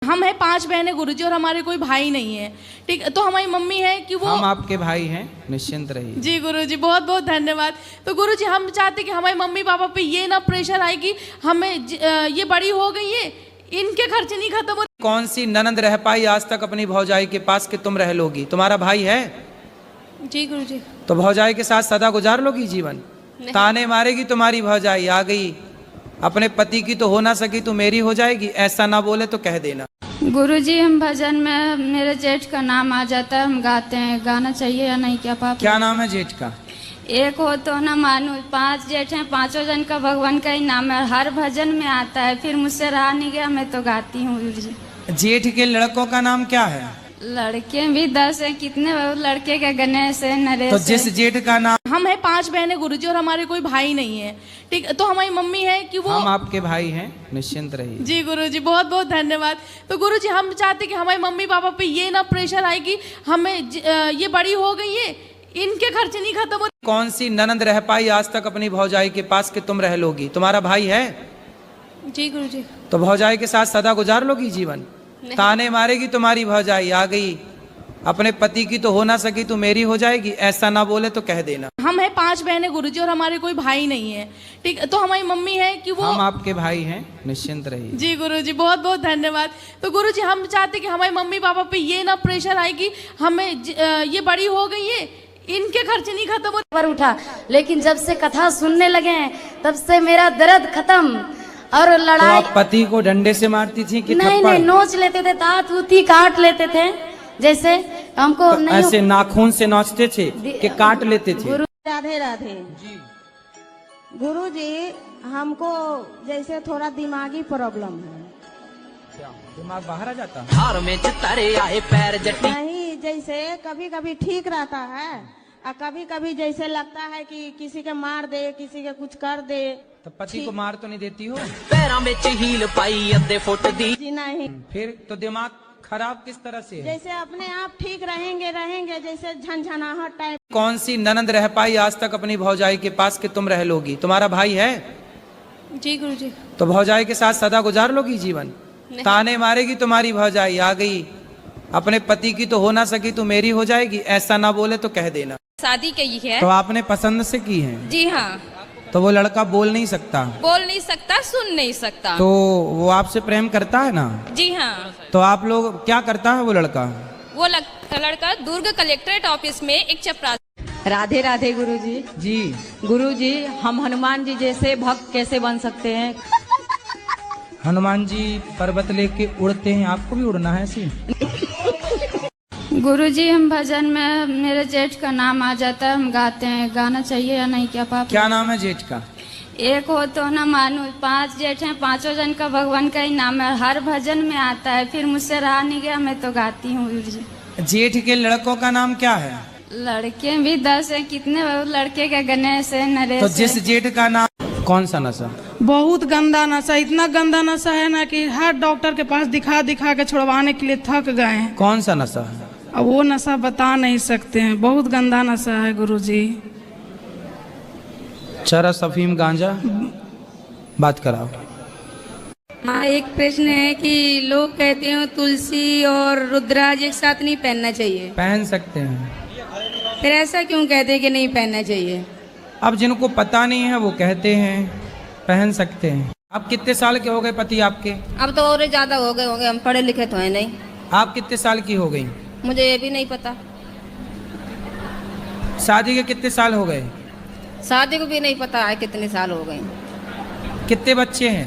हम हैं 5 बहनें गुरुजी और हमारे कोई भाई नहीं है। ठीक, तो हमारी मम्मी है कि वो हम आपके भाई हैं, निश्चिंत रहिए। जी गुरुजी, बहुत बहुत धन्यवाद। तो गुरुजी हम चाहते कि हमारे मम्मी पापा पे ये ना प्रेशर आए कि हमें ये बड़ी हो गई है, इनके खर्चे नहीं खत्म होते। कौन सी ननंद रह पाई आज तक अपनी भौजाई के पास कि तुम रह लोगी? तुम्हारा भाई है? जी गुरुजी। तो भौजाई के साथ सदा गुजार लोगी जीवन? ताने मारेगी तुम्हारी भौजाई, आ गई अपने पति की तो हो ना सकी तो मेरी हो जाएगी, ऐसा ना बोले तो कह देना। गुरुजी हम भजन में मेरे जेठ का नाम आ जाता है, हम गाते हैं, गाना चाहिए या नहीं क्या पापा? क्या नाम है जेठ का? एक हो तो ना मानो, 5 जेठ हैं, 5 जन का भगवान का ही नाम है, हर भजन में आता है, फिर मुझसे रहा नहीं गया, मैं तो गाती हूँ गुरुजी। जेठ के लड़कों का नाम क्या है? लड़के भी 10 हैं, कितने लड़के के? गणेश है, नरेश तो जिस है। जेठ का नाम, हम हैं 5 बहनें गुरुजी और हमारे कोई भाई नहीं है। ठीक, तो हमारी मम्मी है कि वो हम आपके भाई हैं, निश्चिंत रहिए। जी गुरुजी, बहुत बहुत धन्यवाद। तो गुरुजी हम चाहते कि हमारे मम्मी पापा पे ये ना प्रेशर आए कि हमें ये बड़ी हो गई है, इनके खर्चे नहीं खत्म होते। कौन सी ननंद रह पाई आज तक अपनी भौजाई के पास कि तुम रह लोगी? तुम्हारा भाई है? जी गुरुजी। तो भौजाई के साथ सदा गुजार लोगी जीवन? ताने मारेगी तुम्हारी भौजाई, आ गई अपने पति की तो हो ना सकी तो मेरी हो जाएगी, ऐसा ना बोले तो कह देना। हम हैं 5 बहनें गुरुजी और हमारे कोई भाई नहीं है। ठीक, तो हमारी मम्मी है कि वो हम आपके भाई हैं, निश्चिंत रहिए। जी गुरुजी, बहुत बहुत धन्यवाद। तो गुरुजी हम चाहते कि हमारे मम्मी पापा पे ये ना प्रेशर आए कि हमें ये बड़ी हो गई है, इनके खर्चे नहीं खत्म होते। पर उठा, लेकिन जब से कथा सुनने लगे हैं तब से मेरा दर्द खत्म। और तो लड़ाई आप पति को डंडे से मारती थी कि नहीं थप्पड़? नहीं, नोच लेते थे, दांत उती काट लेते थे, जैसे हमको तो नहीं ऐसे नाखून से नोचते थे कि काट लेते थे? गुरु राधे राधे जी। गुरु जी, हमको जैसे थोड़ा दिमागी प्रॉब्लम है। दिमाग बाहर आ जाता है? हार में तारे आए पैर जटी। नहीं, जैसे कभी कभी ठीक रहता है और कभी कभी जैसे लगता है कि किसी के मार दे, किसी के कुछ कर दे। तो पति को मार तो नहीं देती हो? पैरों में हील पाई अद्धे फुट दी। जी नहीं, फिर तो दिमाग खराब किस तरह से है? जैसे अपने आप ठीक रहेंगे जैसे झनझनाहट टाइप। कौन सी ननंद रह पाई आज तक अपनी भौजाई के पास कि तुम रह लोगी? तुम्हारा भाई है? जी गुरुजी। तो भौजाई के साथ सदा गुजार लोगी जीवन? ताने मारेगी तुम्हारी भौजाई, आ गई अपने पति की तो हो ना सकी तो मेरी हो जाएगी, ऐसा ना बोले तो कह देना। शादी की है। तो आपने पसंद से की है? जी हाँ। तो वो लड़का बोल नहीं सकता? बोल नहीं सकता, सुन नहीं सकता। तो वो आपसे प्रेम करता है ना? जी हाँ। तो आप लोग क्या करता है वो लड़का? वो लड़का दुर्ग कलेक्ट्रेट ऑफिस में एक चपरासी। राधे राधे गुरुजी। जी। गुरुजी, हम हनुमान जी जैसे भक्त कैसे बन सकते हैं? हनुमान जी पर्वत लेके उड़ते हैं, आपको भी उड़ना है ऐसे? गुरुजी हम भजन में मेरे जेठ का नाम आ जाता है, हम गाते हैं, गाना चाहिए या नहीं क्या पापा? क्या नाम है जेठ का? एक हो तो ना मानो, 5 जेठ हैं, 5 जन का भगवान का ही नाम है, हर भजन में आता है, फिर मुझसे रहा नहीं गया, मैं तो गाती हूँ गुरुजी। जेठ के लड़कों का नाम क्या है? लड़के भी 10 हैं, कितने लड़के के? गणेश है, नरेश तो है। जिस जेठ का नाम, कौन सा नशा? बहुत गंदा नशा, इतना गंदा नशा है ना कि हर डॉक्टर के पास दिखा दिखा के छुड़वाने के लिए थक गए हैं। कौन सा नशा है? अब वो नशा बता नहीं सकते हैं, बहुत गंदा नशा है गुरुजी। चरस, अफीम, गांजा? बात कराओ। हाँ, एक प्रश्न है कि लोग कहते हैं तुलसी और रुद्राज एक साथ नहीं पहनना चाहिए। पहन सकते हैं। फिर ऐसा क्यों कहते हैं कि नहीं पहनना चाहिए? अब जिनको पता नहीं है वो कहते हैं पहन सकते हैं। अब कितने साल के हो गए पति आपके? अब तो और ज्यादा हो गए होंगे, हम पढ़े लिखे तो है नहीं। आप कितने साल की हो गई? मुझे ये भी नहीं पता। शादी के कितने साल हो गए? शादी को भी नहीं पता है कितने साल हो गए। कितने बच्चे हैं?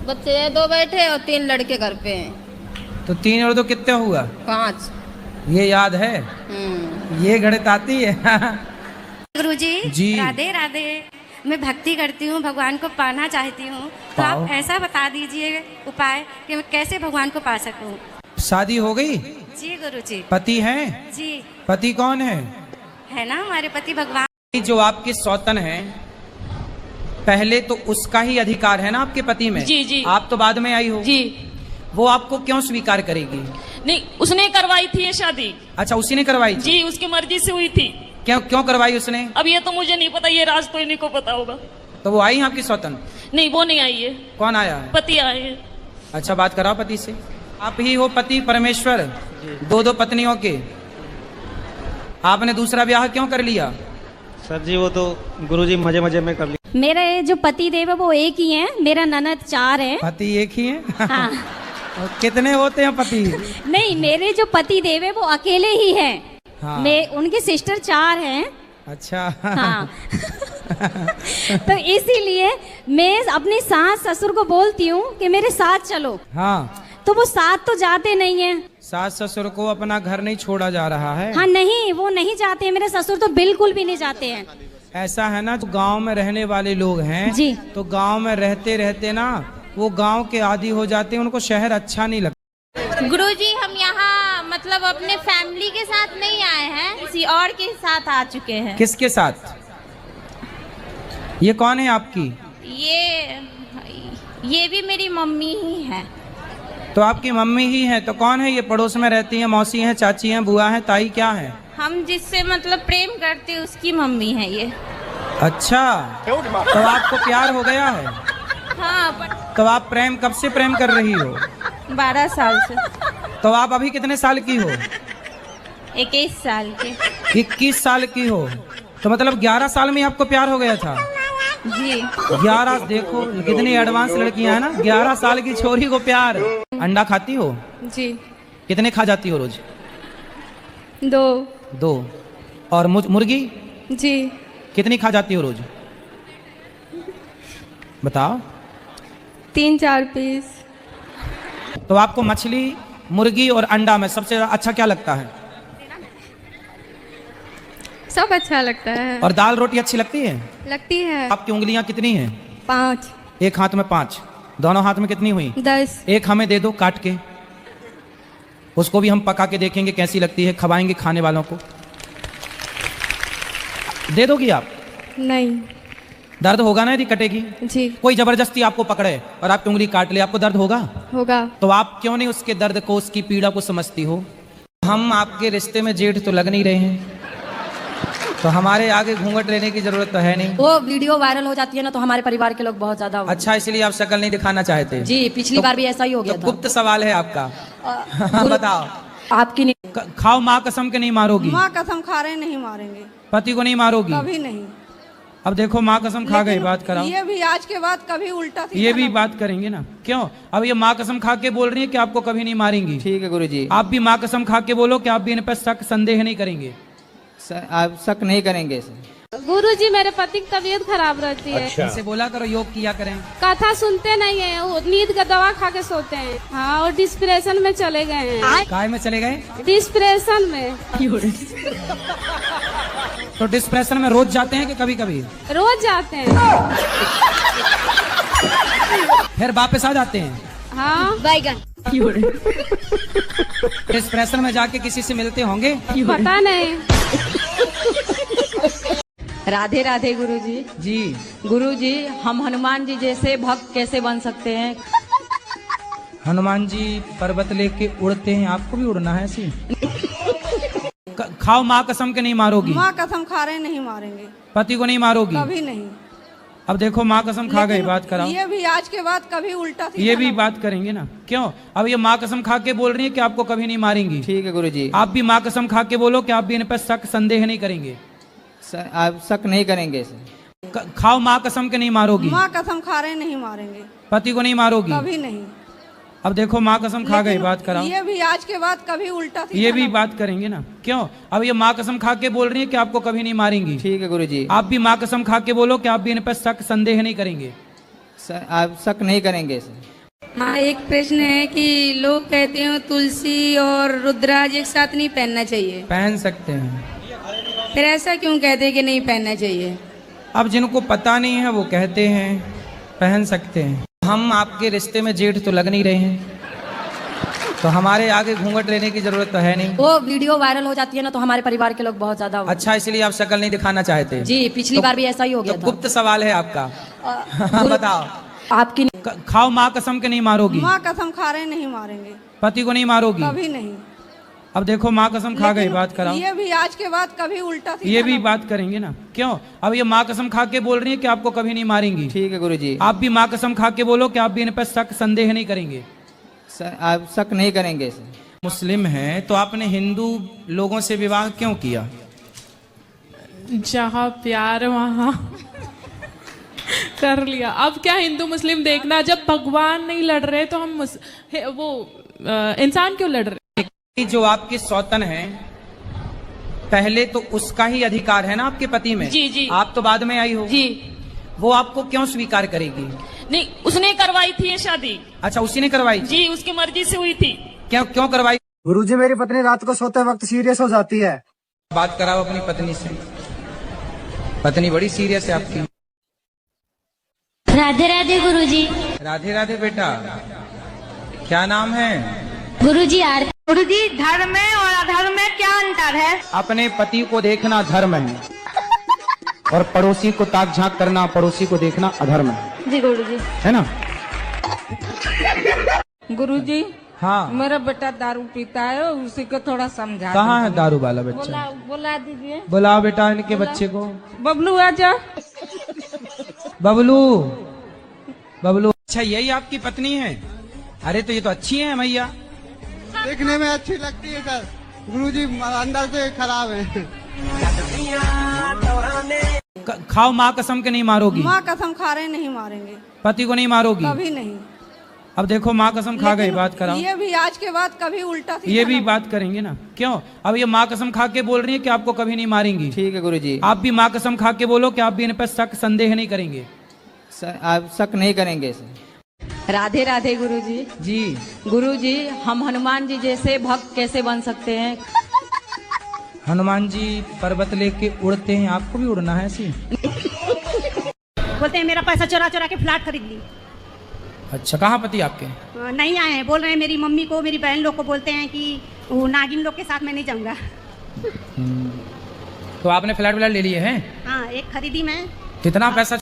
बच्चे 2 बैठे और 3 लड़के घर पे हैं। तो 3 और 2 कितने हुआ? 5। ये याद है? ये गणित आती है? गुरुजी जी। राधे राधे। मैं भक्ति करती हूँ, भगवान को पाना चाहती हूँ, तो आप ऐसा बता दीजिए उपाय कि मैं कैसे भगवान को पा सकूँ। शादी हो गई? जी गुरुजी। पति है? जी। पति कौन है? है ना हमारे पति भगवान। जो आपके सौतन है, पहले तो उसका ही अधिकार है ना आपके पति में? जी जी। आप तो बाद में आई हो। जी। वो आपको क्यों स्वीकार करेगी? नहीं, उसने करवाई थी ये शादी। अच्छा, उसी ने करवाई थी? जी, उसकी मर्जी से हुई थी। क्यों करवाई उसने? अब ये तो मुझे नहीं पता, ये राज तो इन्हीं को पता होगा। तो वो आई आपकी सौतन? नहीं, वो नहीं आई है। कौन आया है? पति आए हैं। अच्छा, बात कराओ पति से। आप ही हो पति परमेश्वर, दो दो पत्नियों के। आपने दूसरा ब्याह क्यों कर लिया? सर जी वो तो गुरुजी मजे मजे में कर लिया। मेरे जो पति देव है वो एक ही है, मेरा ननद 4 है। पति एक ही है? हाँ। और कितने होते हैं पति? नहीं, मेरे जो पति देव है वो अकेले ही हैं। हाँ। मैं उनकी सिस्टर 4 हैं। अच्छा। हाँ। तो इसीलिए मैं अपनी सास ससुर को बोलती हूँ कि मेरे साथ चलो। हाँ। तो वो साथ तो जाते नहीं है। सास ससुर को अपना घर नहीं छोड़ा जा रहा है। हाँ नहीं, वो नहीं जाते हैं, मेरे ससुर तो बिल्कुल भी नहीं जाते हैं। ऐसा है ना, तो गांव में रहने वाले लोग हैं जी, तो गांव में रहते रहते ना वो गांव के आदी हो जाते हैं, उनको शहर अच्छा नहीं लगता। गुरुजी हम यहाँ मतलब अपने फैमिली के साथ नहीं आए हैं, किसी और के साथ आ चुके हैं। किसके साथ? ये कौन है आपकी? ये भी मेरी मम्मी ही है। तो आपकी मम्मी ही है, तो कौन है ये? पड़ोस में रहती है, मौसी हैं, चाची हैं, बुआ हैं, ताई, क्या है? हम जिससे मतलब प्रेम करते हैं उसकी मम्मी है ये। अच्छा, तो आपको प्यार हो गया है? हाँ। तो आप कब से प्रेम कर रही हो? 12 साल से। तो आप अभी कितने साल की हो? 21 साल के। 21 साल की हो, तो मतलब 11 साल में आपको प्यार हो गया था? जी। 11, देखो कितनी एडवांस लड़कियां हैं ना, 11 साल की छोरी को प्यार। अंडा खाती हो? जी। कितने खा जाती हो रोज? 2। और मुर्गी? जी। कितनी खा जाती हो रोज? बताओ। 3-4 पीस। तो आपको मछली, मुर्गी और अंडा में सबसे अच्छा क्या लगता है? सब अच्छा लगता है। और दाल रोटी अच्छी लगती है? लगती है। आपकी उंगलियां कितनी हैं? 5। एक हाथ में 5, दोनों हाथ में कितनी हुई? 10। एक हमें दे दो काट के, उसको भी हम पका के देखेंगे कैसी लगती है, खवाएंगे खाने वालों को। दे दोगी आप? नहीं। दर्द होगा ना यदि कटेगी? जी। कोई जबरदस्ती आपको पकड़े और आपकी उंगली काट ले, आपको दर्द होगा? होगा। तो आप क्यों नहीं उसके दर्द को, उसकी पीड़ा को समझती हो? हम आपके रिश्ते में जेठ तो लग नहीं रहे हैं, तो हमारे आगे घूंघट लेने की जरूरत तो है नहीं। वो वीडियो वायरल हो जाती है ना तो हमारे परिवार के लोग बहुत ज्यादा। अच्छा, इसलिए आप शक्ल नहीं दिखाना चाहते? जी, पिछली बार भी ऐसा ही हो गया था। गुप्त सवाल है आपका। बताओ। आपकी नहीं। खाओ, माँ कसम के नहीं मारोगी? माँ कसम खा रहे नहीं मारेंगे। पति को नहीं मारोगी? कभी नहीं। अब देखो माँ कसम खा गई, बात कराओ। ये भी आज के बाद कभी उल्टा ये भी बात करेंगे ना, क्यों? अब ये माँ कसम खा के बोल रही है कि आपको कभी नहीं मारेंगी। ठीक है गुरुजी, आप भी माँ कसम खा के बोलो कि आप भी इन पर शक संदेह नहीं करेंगे। आप शक नहीं करेंगे। गुरुजी मेरे पति की तबीयत खराब रहती है। अच्छा। इनसे बोला करो योग किया करें। कथा सुनते नहीं है, वो नींद का दवा खा के सोते हैं। हाँ, और डिस्प्रेशन में चले गए हैं। काय में चले गए? डिस्प्रेशन में। तो डिस्प्रेशन में रोज जाते हैं कि कभी कभी? रोज जाते हैं। फिर वापस आ जाते हैं? हाँ। बैगन। डिस्प्रेशन में जाके किसी से मिलते होंगे? पता नहीं। राधे राधे गुरुजी। जी। गुरुजी, हम हनुमान जी जैसे भक्त कैसे बन सकते हैं? हनुमान जी पर्वत लेके उड़ते हैं, आपको भी उड़ना है ऐसी? खाओ, माँ कसम के नहीं मारोगी? माँ कसम खा रहे नहीं मारेंगे। पति को नहीं मारोगी? कभी नहीं। अब देखो माँ कसम खा गई, बात कराओ। ये भी आज के बाद कभी उल्टा ये भी बात करेंगे ना, क्यों? अब ये माँ कसम खा के बोल रही है कि आपको कभी नहीं मारेंगी। ठीक है गुरुजी, आप भी माँ कसम खा के बोलो कि आप भी इन पर शक संदेह नहीं करेंगे। आप शक नहीं करेंगे। खाओ, माँ कसम के नहीं मारोगी? माँ कसम खा रहे नहीं मारेंगे। पति को नहीं मारोगी? कभी नहीं। अब देखो माँ कसम खा गई, बात कराओ। ये भी आज के बाद कभी उल्टा ये भी बात करेंगे ना, क्यों? अब ये माँ कसम खा के बोल रही है कि आपको कभी नहीं मारेंगी। ठीक है गुरुजी, आप भी माँ कसम खा के बोलो कि आप भी इन पर शक संदेह नहीं करेंगे। आप शक नहीं करेंगे। हाँ, एक प्रश्न है कि लोग कहते हैं तुलसी और रुद्राज एक साथ नहीं पहनना चाहिए। पहन सकते हैं। फिर ऐसा क्यों कहते हैं कि नहीं पहनना चाहिए? अब जिनको पता नहीं है वो कहते हैं पहन सकते हैं। हम आपके रिश्ते में जेठ तो लग नहीं रहे हैं, तो हमारे आगे घूंघट लेने की जरूरत तो है नहीं। वो वीडियो वायरल हो जाती है ना तो हमारे परिवार के लोग बहुत ज्यादा। अच्छा, इसलिए आप शक्ल नहीं दिखाना चाहते? जी, पिछली बार भी ऐसा ही हो गया था। गुप्त सवाल है आपका। बताओ। आपकी नहीं। खाओ, माँ कसम के नहीं मारोगी? माँ कसम खा रहे नहीं मारेंगे। पति को नहीं मारोगी? कभी नहीं। अब देखो माँ कसम खा गई, बात कराओ। ये भी आज के बाद कभी उल्टा ये भी बात करेंगे ना, क्यों? अब ये माँ कसम खा के बोल रही है कि आपको कभी नहीं मारेंगी। ठीक है गुरुजी, आप भी माँ कसम खा के बोलो कि आप भी इन पर शक संदेह नहीं करेंगे। सर आप शक नहीं करेंगे सर। मुस्लिम हैं तो आपने हिंदू लोगों से विवाह क्यों किया? जहाँ प्यार वहाँ कर लिया। अब क्या हिंदू मुस्लिम देखना, जब भगवान नहीं लड़ रहे तो हम इंसान क्यों लड़ रहे? जो आपके सौतन है पहले तो उसका ही अधिकार है ना आपके पति में। जी जी। आप तो बाद में आई हो। जी। वो आपको क्यों स्वीकार करेगी? नहीं, उसने करवाई थी ये शादी। अच्छा, उसी ने करवाई थी? जी, उसकी मर्जी से हुई थी। क्यों करवाई? गुरुजी, मेरी पत्नी रात को सोते वक्त सीरियस हो जाती है। बात कराओ अपनी पत्नी से। पत्नी बड़ी सीरियस है आपकी। राधे राधे गुरुजी। राधे राधे बेटा, क्या नाम है? गुरुजी आरती। गुरुजी, धर्म में और अधर्म में क्या अंतर है? अपने पति को देखना धर्म है और पड़ोसी को ताक झांक करना, पड़ोसी को देखना अधर्म है। जी गुरुजी। है ना? गुरुजी, हाँ। मेरा बेटा दारू पीता है, उसी को थोड़ा समझा। कहाँ है दारू वाला बच्चा? बुला दीजिए। बुलाओ बेटा इनके बच्चे को। बबलू आजा। बबलू, बबलू। अच्छा, यही आपकी पत्नी है? अरे तो ये तो अच्छी है मैया। देखने में अच्छी लगती है सर, गुरुजी अंदर से खराब है। खाओ, माँ कसम के नहीं मारोगी? माँ कसम खा रहे नहीं मारेंगे। पति को नहीं मारोगी? कभी नहीं। अब देखो माँ कसम खा गई, बात कराओ। ये भी आज के बाद कभी उल्टा ये भी बात करेंगे ना? क्यों? अब ये माँ कसम खा के बोल रही है कि आपको कभी नहीं मारेंगी। ठीक है गुरुजी। आप भी माँ कसम खा के बोलो कि आप भी इन पर शक संदेह नहीं करेंगे। सर आप शक नहीं करेंगे सर। राधे राधे गुरुजी। जी। गुरुजी, हम हनुमान जी जैसे भक्त कैसे बन सकते हैं? हनुमान जी पर्वत लेके उड़ते हैं, आपको भी उड़ना है ऐसे? बोलते हैं मेरा पैसा चोरा चोरा के फ्लैट खरीद ली। अच्छा, कहाँ पति आपके? नहीं आए हैं, बोल रहे हैं मेरी मम्मी को, मेरी बहन लोग को बोलते हैं कि वो नागिन लोग के साथ मैं नहीं जाऊंगा। तो आपने फ्लैट ले लिए हैं? हाँ, एक खरीदी मैं। कितना पैसा?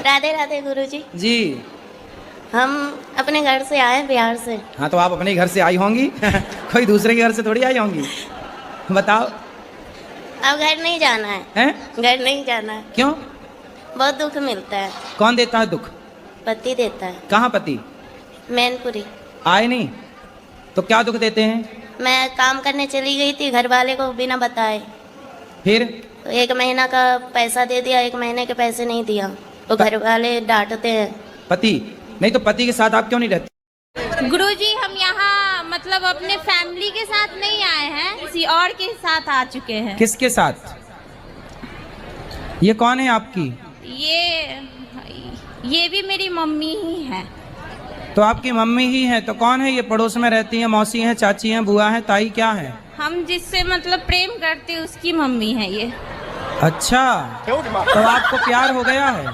राधे राधे गुरुजी। जी। हम अपने घर से आए बिहार से। हाँ, तो आप अपने घर से आई होंगी कोई दूसरे के घर से थोड़ी आई होंगी। बताओ। अब घर नहीं जाना है। हैं? घर नहीं जाना है। क्यों? बहुत दुख मिलता है। कौन देता है दुख? पति देता है। कहाँ पति? मैनपुरी। आए नहीं तो क्या दुख देते हैं? मैं काम करने चली गई थी, घर वाले को बिना बताए। फिर? तो 1 महीना का पैसा दे दिया, 1 महीने के पैसे नहीं दिया तो घर वाले डांटते हैं। पति नहीं तो पति के साथ आप क्यों नहीं रहते? गुरुजी, हम यहाँ मतलब अपने फैमिली के साथ नहीं आए हैं, किसी और के साथ आ चुके हैं। किसके साथ? ये कौन है आपकी? ये भी मेरी मम्मी ही है। तो आपकी मम्मी ही है तो कौन है ये? पड़ोस में रहती है, मौसी हैं, चाची हैं, बुआ हैं, ताई, क्या है? हम जिससे मतलब प्रेम करते उसकी मम्मी है ये। अच्छा, तो आपको प्यार हो गया है?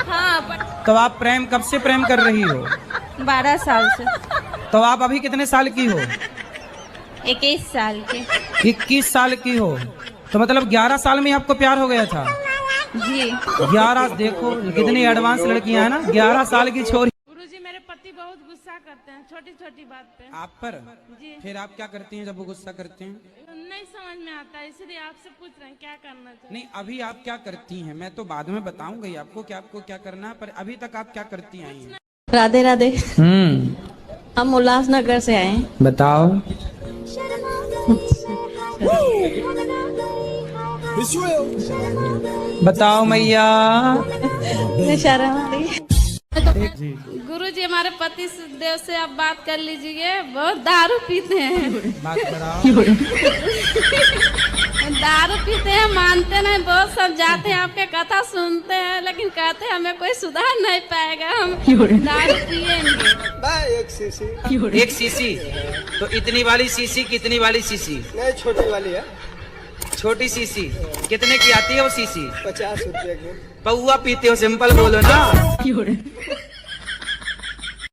हाँ। तो आप कब से प्रेम कर रही हो? 12 साल से। तो आप अभी कितने साल की हो? 21 साल के। 21 साल की हो तो मतलब 11 साल में आपको प्यार हो गया था? जी। 11, देखो कितनी एडवांस लड़कियां हैं ना, 11 साल की छोरी। गुरुजी, मेरे पति बहुत गुस्सा करते हैं छोटी छोटी बात पे। आप पर? जी। फिर आप क्या करती हैं जब वो गुस्सा करते हैं? नहीं समझ में आता, इसलिए आपसे पूछ रहे हैं क्या करना चाहिए। नहीं, अभी आप क्या करती हैं? मैं तो बाद में बताऊंगा ही आपको क्या करना है, पर अभी तक आप क्या करती आई हैं? राधे राधे। हम उल्लासनगर से आए हैं। बताओ। बताओ मैया। गुरुजी, हमारे पति देव से आप बात कर लीजिए, बहुत दारू पीते हैं। बात कराओ। दारू पीते हैं, मानते नहीं, बहुत समझाते हैं, आपके कथा सुनते हैं, लेकिन कहते हैं हमें कोई सुधार नहीं पाएगा, हम दारू पिएंगे। एक सीसी? तो इतनी वाली सीसी कितनी वाली सीसी? नहीं, छोटी वाली है। छोटी सीसी कितने की आती है वो सीसी? 50 रुपये की। पौवा पीते हो, सिंपल बोलो ना।